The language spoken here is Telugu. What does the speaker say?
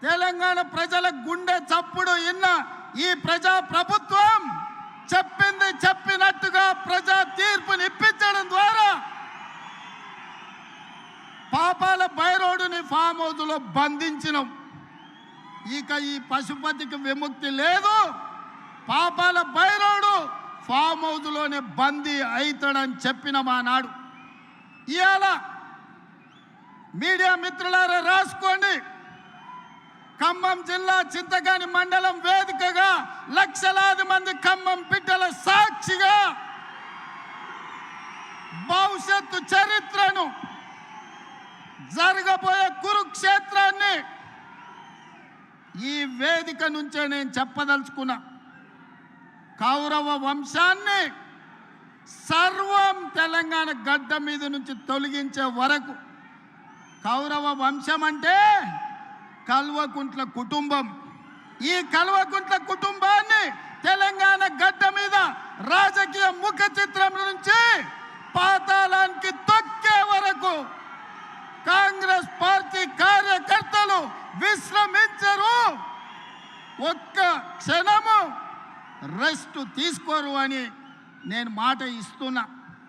తెలంగాణ ప్రజల గుండె చప్పుడు ఇన్న ఈ ప్రజా ప్రభుత్వం చెప్పింది చెప్పినట్టుగా ప్రజా తీర్పుని ఇప్పించడం ద్వారా పాపాల బైరోడుని ఫామ్ హౌస్లో బంధించినాం. ఇక ఈ పశుపతికి విముక్తి లేదు. పాపాల బైరోడు ఫామ్ హౌస్లోనే బందీ అవుతాడని చెప్పిన మా నాడు. ఇవాళ మీడియా మిత్రులారా రాసుకోండి. ఖమ్మం జిల్లా చింతకాని మండలం వేదికగా లక్షలాది మంది ఖమ్మం బిడ్డల సాక్షిగా భవిష్యత్తు చరిత్రను, జరగబోయే కురుక్షేత్రాన్ని ఈ వేదిక నుంచే నేను చెప్పదలుచుకున్నా. కౌరవ వంశాన్ని సర్వం తెలంగాణ గడ్డ మీద నుంచి తొలగించే వరకు, కౌరవ వంశం అంటే కల్వకుంట్ల కుటుంబం. ఈ కల్వకుంట్ల కుటుంబాన్ని తెలంగాణ గడ్డ మీద రాజకీయ ముఖ చిత్రం నుంచి పాతాళానికి తొక్కే వరకు కాంగ్రెస్ పార్టీ కార్యకర్తలు విశ్రమించరు, ఒక్క క్షణము రెస్ట్ తీసుకోరు అని నేను మాట ఇస్తున్నా.